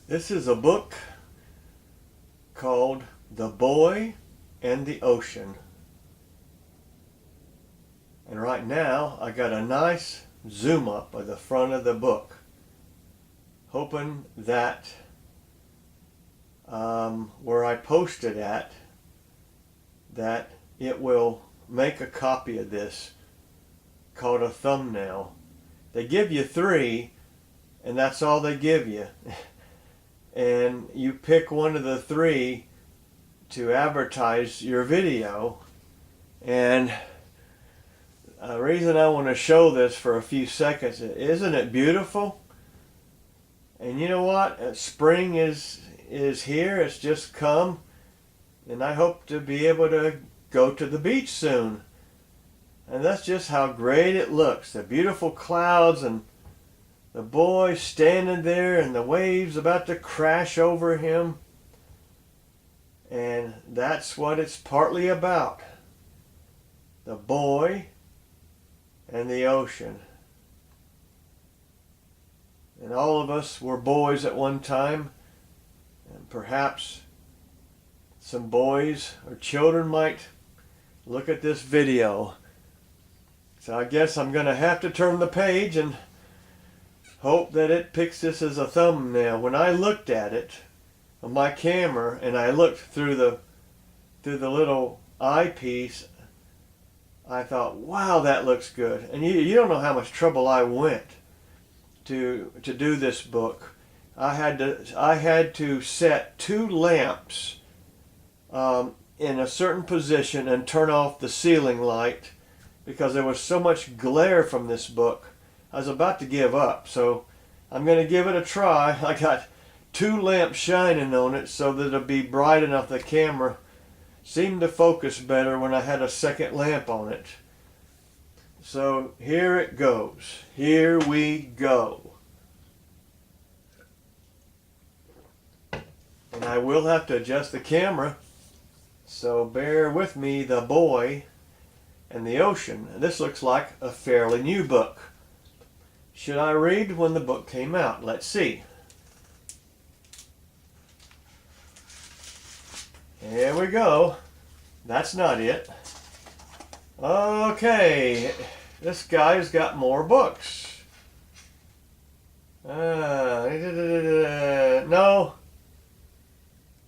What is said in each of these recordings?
This is a book called The Boy and the Ocean. And right now I got a nice zoom up of the front of the book, hoping that where I post it at, that it will make a copy of this called a thumbnail. They give you 3, and that's all they give you. And you pick one of the 3 to advertise your video. And the reason I want to show this for a few seconds, isn't it beautiful? And you know what? Spring is here. It's just come. And I hope to be able to go to the beach soon. And that's just how great it looks. The beautiful clouds and the boy standing there and the waves about to crash over him. And that's what it's partly about. The boy and the ocean. And all of us were boys at one time. And perhaps some boys or children might look at this video. So I guess I'm going to have to turn the page and hope that it picks this as a thumbnail. When I looked at it on my camera and I looked through the little eyepiece, I thought, wow, that looks good. And you don't know how much trouble I went to do this book. I had to set 2 lamps in a certain position and turn off the ceiling light because there was so much glare from this book. I was about to give up, so I'm going to give it a try. I got 2 lamps shining on it so that it'll be bright enough the camera seemed to focus better when I had a second lamp on it. So here it goes. Here we go. And I will have to adjust the camera, so bear with me. The Boy and the Ocean. This looks like a fairly new book. Should I read when the book came out? Let's see. Here we go. That's not it. Okay, this guy's got more books. No.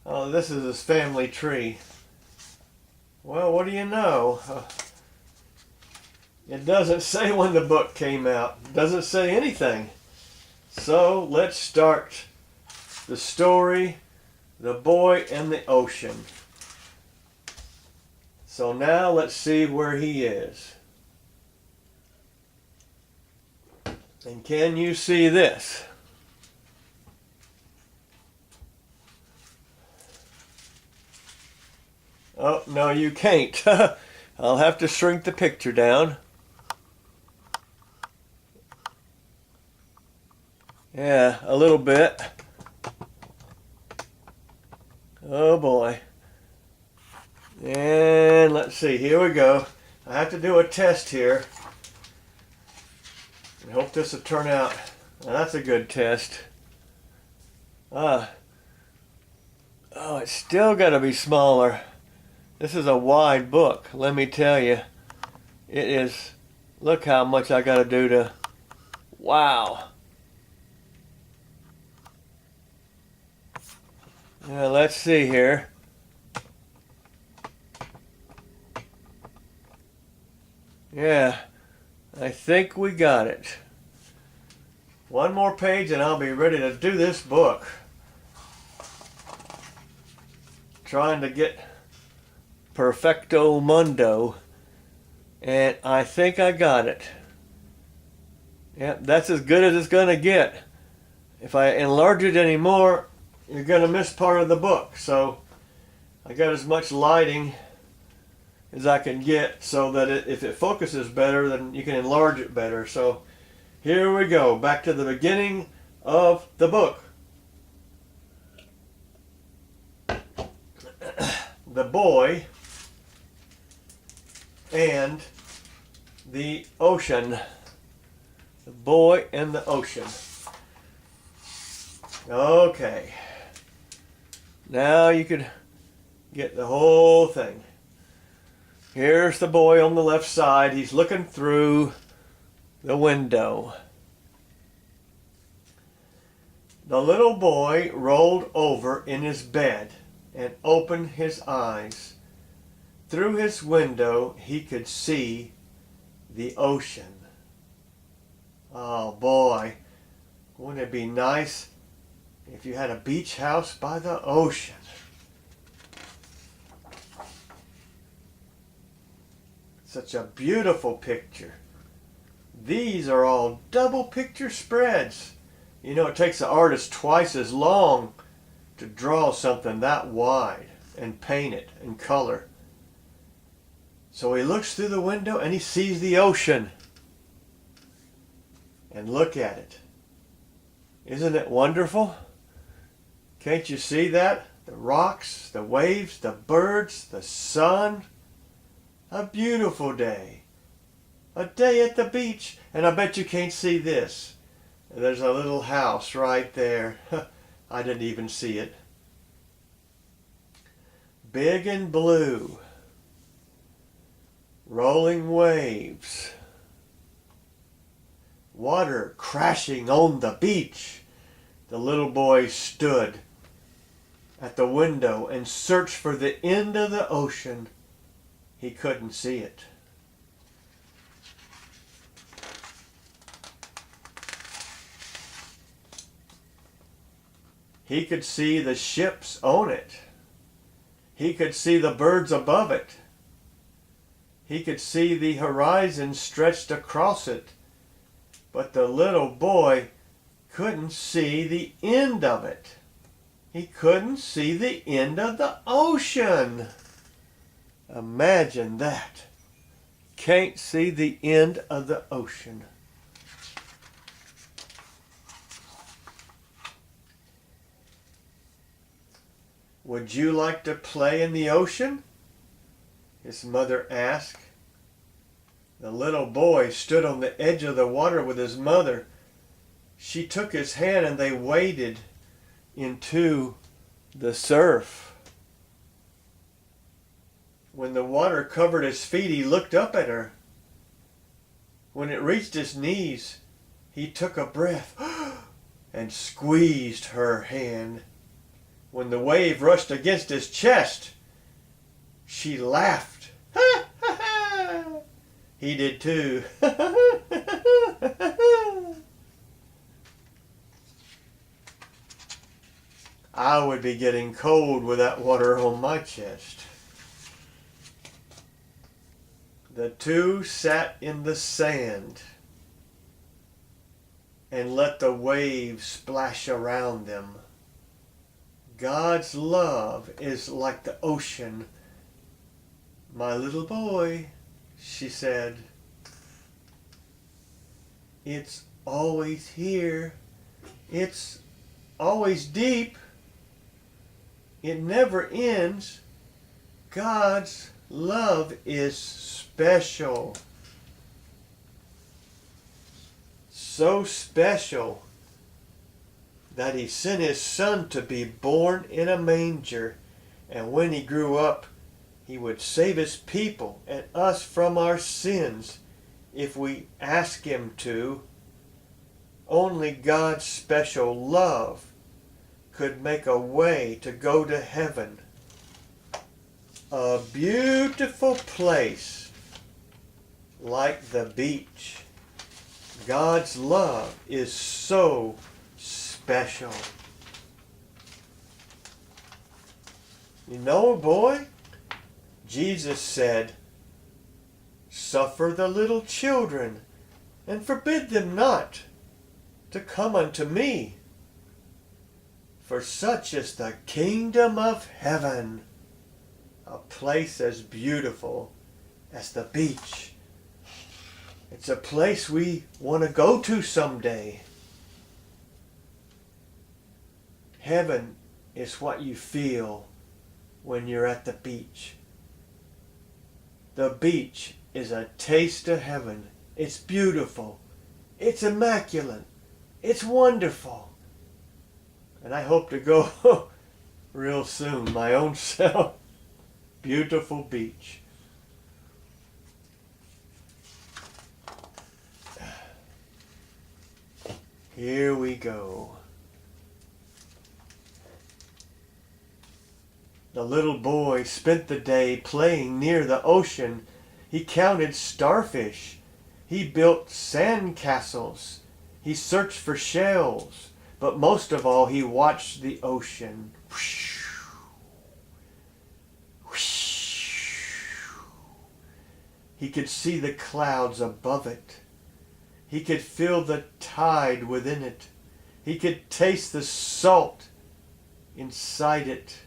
Oh, this is his family tree. Well, what do you know? It doesn't say when the book came out. It doesn't say anything. So let's start the story, The Boy and the Ocean. So now let's see where he is. And can you see this? Oh, no, you can't. I'll have to shrink the picture down. Yeah, a little bit. Oh boy. And let's see, here we go. I have to do a test here. I hope this will turn out. Now, that's a good test. Oh, it's still got to be smaller. This is a wide book, let me tell you. It is. Look how much I got to do to. Wow. Now let's see here. Yeah, I think we got it. One more page and I'll be ready to do this book. Trying to get perfecto mundo, and I think I got it. Yep, that's as good as it's gonna get. If I enlarge it anymore, you're gonna miss part of the book. So I got as much lighting as I can get so that if it focuses better, then you can enlarge it better. So here we go, back to the beginning of the book. The Boy and the Ocean. The Boy and the Ocean. Okay. Now you could get the whole thing. Here's the boy on the left side. He's looking through the window. The little boy rolled over in his bed and opened his eyes. Through his window he could see the ocean. Oh boy, wouldn't it be nice if you had a beach house by the ocean? Such a beautiful picture. These are all double picture spreads. You know, it takes the artist twice as long to draw something that wide and paint it and color. So he looks through the window and he sees the ocean. And look at it. Isn't it wonderful? Can't you see that? The rocks, the waves, the birds, the sun. A beautiful day. A day at the beach. And I bet you can't see this. There's a little house right there. I didn't even see it. Big and blue. Rolling waves. Water crashing on the beach. The little boy stood at the window and searched for the end of the ocean. He couldn't see it. He could see the ships on it. He could see the birds above it. He could see the horizon stretched across it. But the little boy couldn't see the end of it. He couldn't see the end of the ocean. Imagine that. Can't see the end of the ocean. Would you like to play in the ocean? His mother asked. The little boy stood on the edge of the water with his mother. She took his hand and they waded into the surf. When the water covered his feet, he looked up at her. When it reached his knees, he took a breath and squeezed her hand. When the wave rushed against his chest, she laughed. He did too. I would be getting cold with that water on my chest. The two sat in the sand and let the waves splash around them. God's love is like the ocean. My little boy, she said, it's always here. It's always deep. It never ends. God's love is special. So special that he sent his son to be born in a manger, and when he grew up, he would save his people and us from our sins if we ask him to. Only God's special love could make a way to go to heaven. A beautiful place like the beach. God's love is so special. You know, boy, Jesus said, suffer the little children and forbid them not to come unto me, for such is the kingdom of heaven. A place as beautiful as the beach. It's a place we want to go to someday. Heaven is what you feel when you're at the beach. The beach is a taste of heaven. It's beautiful. It's immaculate. It's wonderful. And I hope to go real soon, my own self. Beautiful beach. Here we go. The little boy spent the day playing near the ocean. He counted starfish. He built sand castles. He searched for shells. But most of all, he watched the ocean. He could see the clouds above it. He could feel the tide within it. He could taste the salt inside it.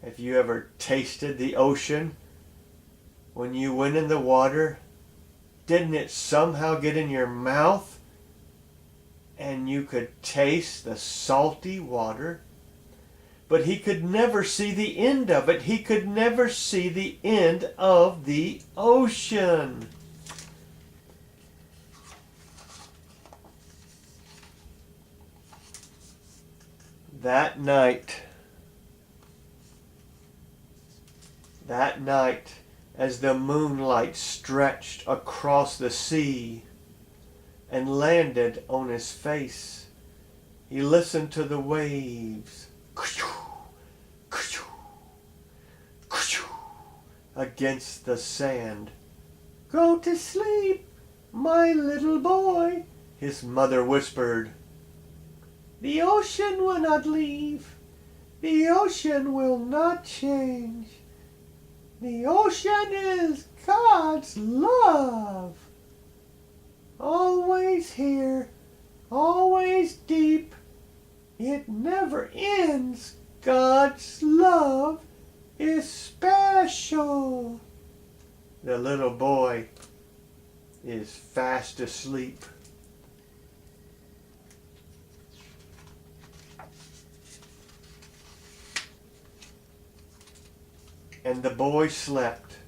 Have you ever tasted the ocean? When you went in the water, didn't it somehow get in your mouth and you could taste the salty water? But he could never see the end of it. He could never see the end of the ocean. That night, as the moonlight stretched across the sea and landed on his face, he listened to the waves against the sand. "Go to sleep, my little boy," his mother whispered. "The ocean will not leave. The ocean will not change. The ocean is God's love. Always here, always deep. It never ends. God's love is special." The little boy is fast asleep. And the boy slept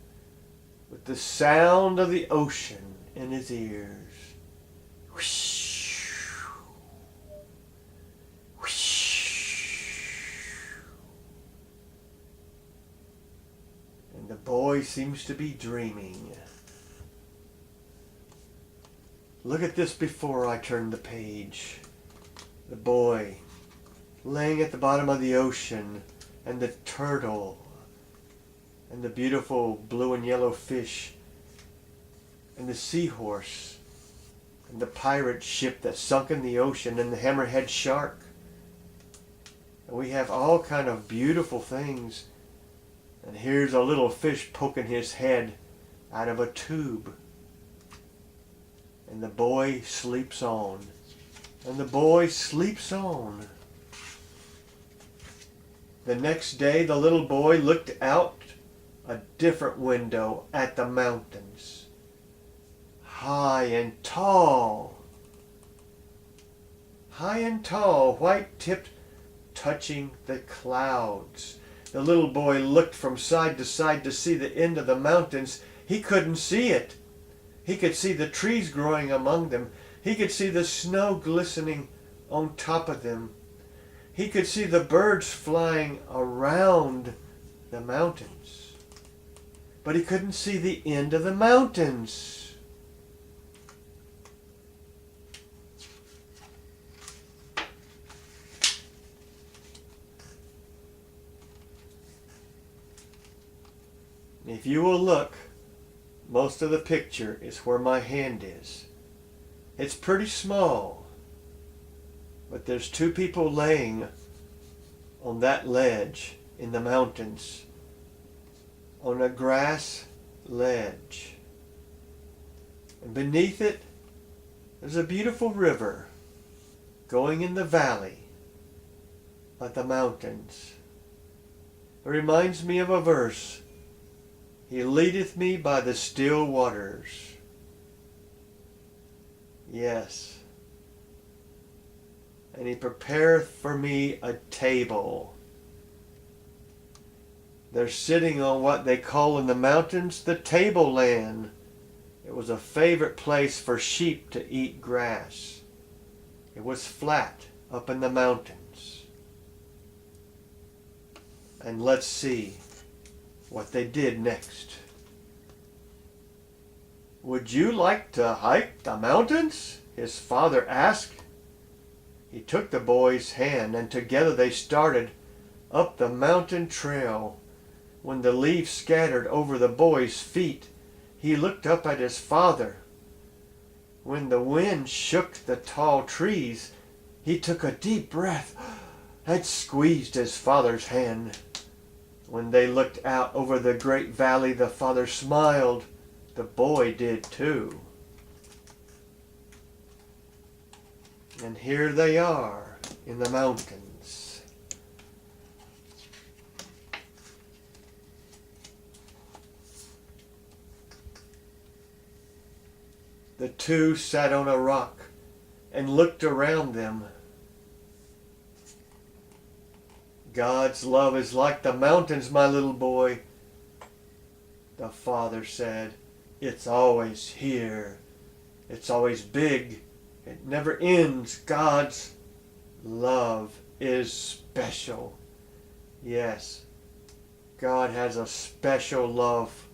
with the sound of the ocean in his ears. Whoosh, whoosh. And the boy seems to be dreaming. Look at this before I turn the page. The boy laying at the bottom of the ocean, and the turtle, and the beautiful blue and yellow fish, and the seahorse, and the pirate ship that sunk in the ocean, and the hammerhead shark. And we have all kind of beautiful things. And here's a little fish poking his head out of a tube. And the boy sleeps on. And the boy sleeps on. The next day, the little boy looked out a different window at the mountains. High and tall. High and tall, white-tipped, touching the clouds. The little boy looked from side to side to see the end of the mountains. He couldn't see it. He could see the trees growing among them. He could see the snow glistening on top of them. He could see the birds flying around the mountains. But he couldn't see the end of the mountains. If you will look, most of the picture is where my hand is. It's pretty small, but there's two people laying on that ledge in the mountains, on a grass ledge. And beneath it, there's a beautiful river going in the valley of the mountains. It reminds me of a verse. He leadeth me by the still waters. Yes. And he prepareth for me a table. They're sitting on what they call in the mountains the tableland. It was a favorite place for sheep to eat grass. It was flat. up in the mountains. And let's see what they did next. "Would you like to hike the mountains?" his father asked. He took the boy's hand and together they started up the mountain trail. When the leaves scattered over the boy's feet, he looked up at his father. When the wind shook the tall trees, he took a deep breath and squeezed his father's hand. When they looked out over the great valley, the father smiled. The boy did too. And here they are in the mountains. The two sat on a rock and looked around them. "God's love is like the mountains, my little boy," the father said. "It's always here. It's always big. It never ends. God's love is special." Yes, God has a special love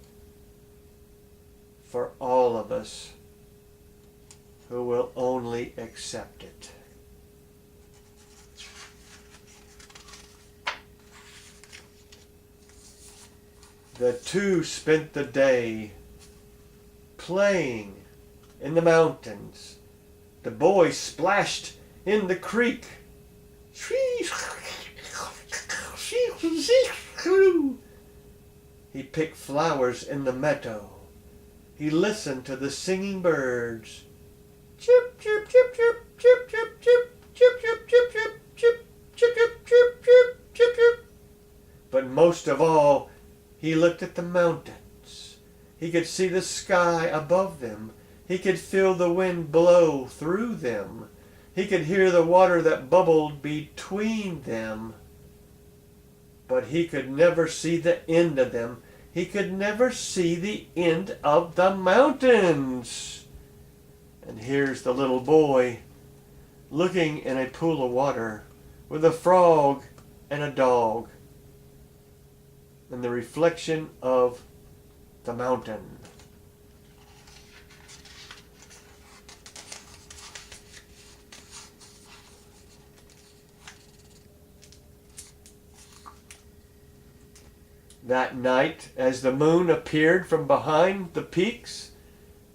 for all of us who will only accept it. The two spent the day playing in the mountains. The boy splashed in the creek. He picked flowers in the meadow. He listened to the singing birds. Chip, chip, chip, chip, chip, chip, chip, chip, chip, chip, chip, chip, chip, chip, chip, chip, chip, chip. But most of all, he looked at the mountains. He could see the sky above them. He could feel the wind blow through them. He could hear the water that bubbled between them. But he could never see the end of them. He could never see the end of the mountains. And here's the little boy looking in a pool of water with a frog and a dog and the reflection of the mountain. That night, as the moon appeared from behind the peaks,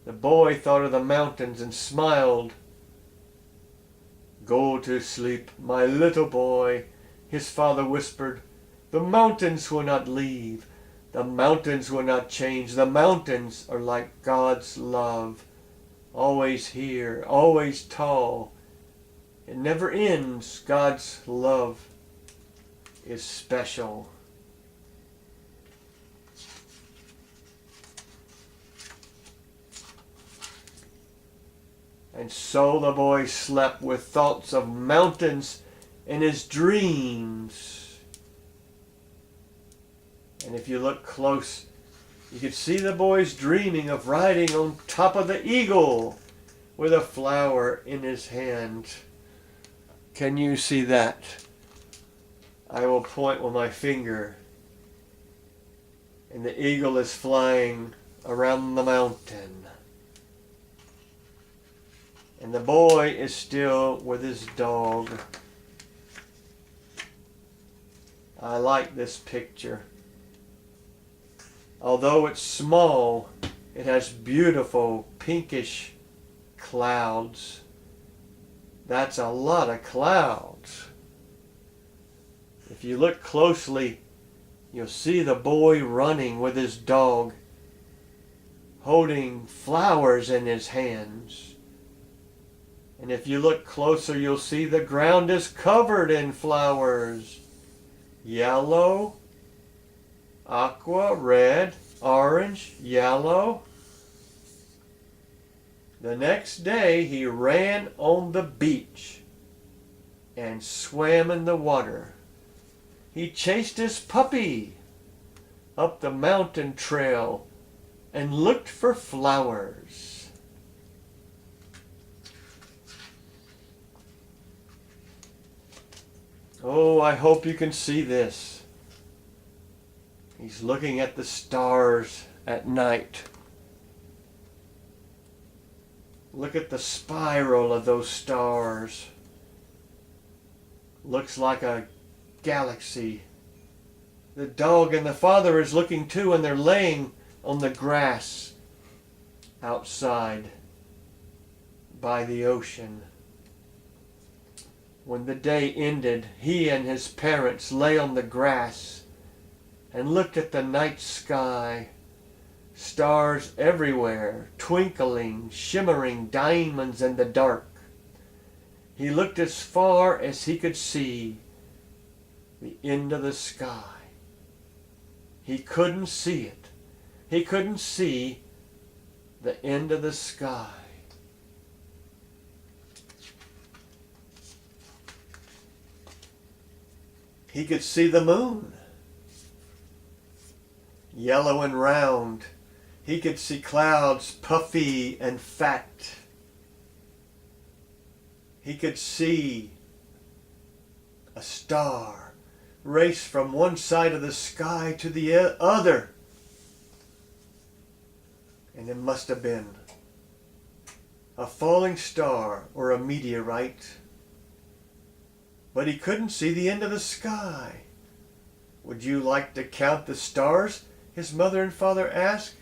the boy thought of the mountains and smiled. "Go to sleep, my little boy," his father whispered. "The mountains will not leave. The mountains will not change. The mountains are like God's love, always here, always tall. It never ends. God's love is special." And so the boy slept with thoughts of mountains in his dreams. And if you look close, you could see the boy's dreaming of riding on top of the eagle with a flower in his hand. Can you see that? I will point with my finger. And the eagle is flying around the mountain. And the boy is still with his dog. I like this picture. Although it's small, it has beautiful pinkish clouds. That's a lot of clouds. If you look closely, you'll see the boy running with his dog, holding flowers in his hands. And if you look closer, you'll see the ground is covered in flowers. Yellow, aqua, red, orange, yellow. The next day he ran on the beach and swam in the water. He chased his puppy up the mountain trail and looked for flowers. Oh, I hope you can see this. He's looking at the stars at night. Look at the spiral of those stars. Looks like a galaxy. The dog and the father is looking too, and they're laying on the grass outside by the ocean. When the day ended, he and his parents lay on the grass and looked at the night sky. Stars everywhere, twinkling, shimmering diamonds in the dark. He looked as far as he could see the end of the sky. He couldn't see it. He couldn't see the end of the sky. He could see the moon, yellow and round. He could see clouds puffy and fat. He could see a star race from one side of the sky to the other. And it must have been a falling star or a meteorite. But he couldn't see the end of the sky. Would you like to count the stars? His mother and father asked.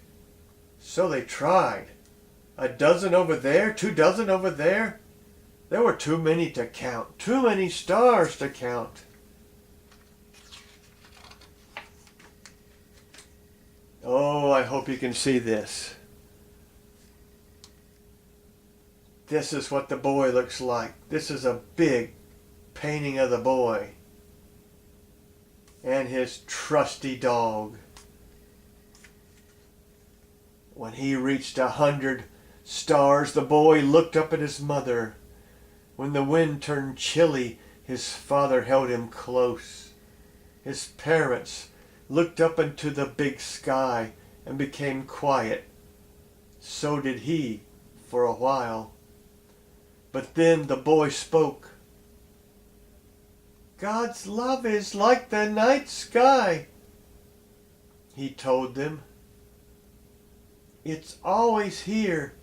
So they tried. 12 over there, 24 over there. There were too many to count, too many stars to count. Oh, I hope you can see this. This is what the boy looks like. This is a big painting of the boy and his trusty dog. When he reached 100 stars, the boy looked up at his mother. When the wind turned chilly, his father held him close. His parents looked up into the big sky and became quiet. So did he for a while. But then the boy spoke. God's love is like the night sky, he told them. It's always here.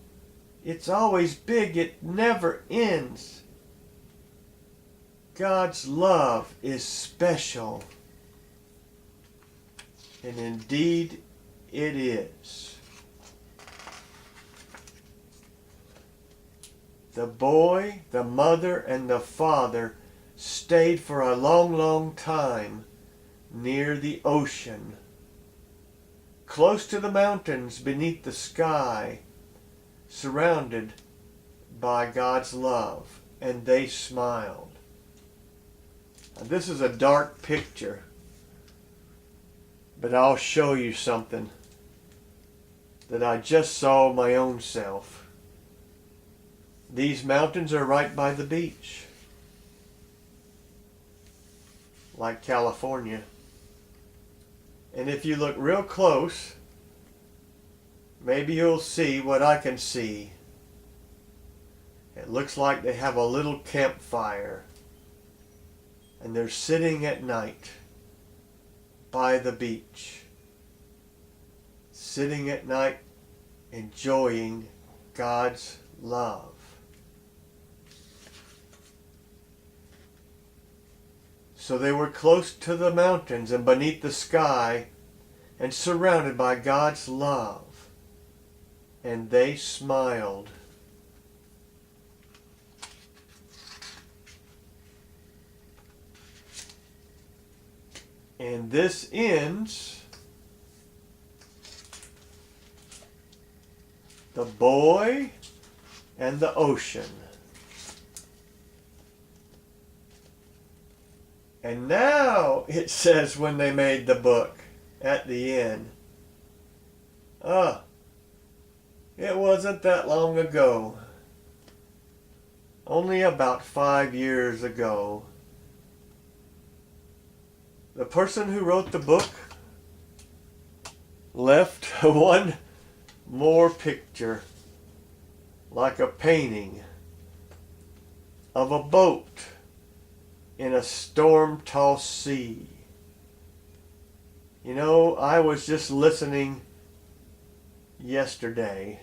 It's always big. It never ends. God's love is special. And indeed it is. The boy, the mother, and the father stayed for a long, long time near the ocean, close to the mountains beneath the sky, surrounded by God's love, and they smiled. Now, this is a dark picture, but I'll show you something that I just saw my own self. These mountains are right by the beach, like California. And if you look real close, maybe you'll see what I can see. It looks like they have a little campfire, and they're sitting at night by the beach, sitting at night enjoying God's love. So they were close to the mountains and beneath the sky and surrounded by God's love. And they smiled. And this ends The Boy and the Ocean. And now it says when they made the book at the end. It wasn't that long ago. Only about 5 years ago. The person who wrote the book left one more picture, like a painting of a boat in a storm-tossed sea. You know, I was just listening yesterday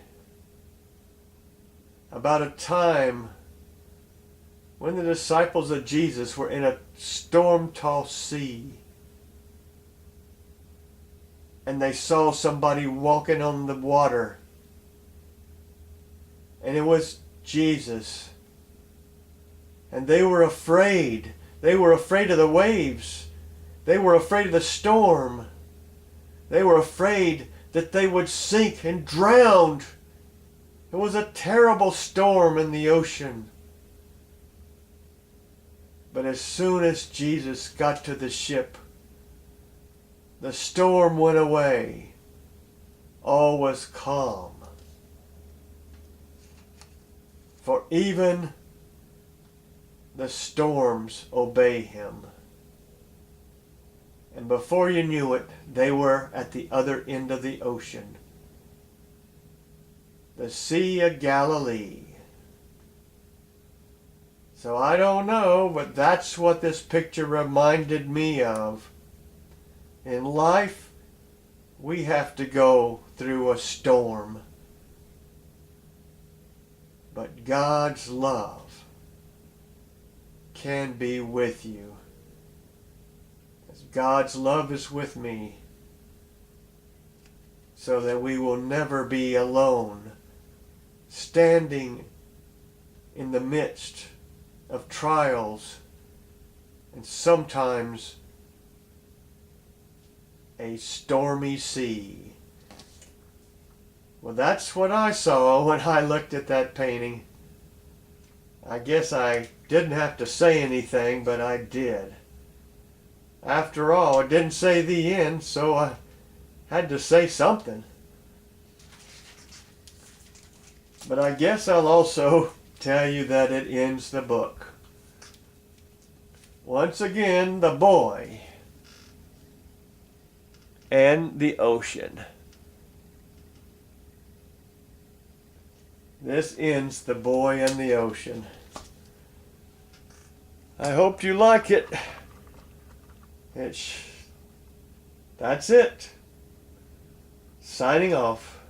about a time when the disciples of Jesus were in a storm-tossed sea and they saw somebody walking on the water, and it was Jesus, and they were afraid. They were afraid of the waves. They were afraid of the storm. They were afraid that they would sink and drown. It was a terrible storm in the ocean. But as soon as Jesus got to the ship, the storm went away. All was calm. For even the storms obey him. And before you knew it, they were at the other end of the ocean. The Sea of Galilee. So I don't know, but that's what this picture reminded me of. In life, we have to go through a storm. But God's love can be with you. As God's love is with me, so that we will never be alone, standing in the midst of trials and sometimes a stormy sea. Well, that's what I saw when I looked at that painting. I guess I didn't have to say anything, but I did. After all, it didn't say the end, so I had to say something. But I guess I'll also tell you that it ends the book. Once again, the boy and the ocean. This ends the boy and the ocean. I hope you like it. That's it. Signing off.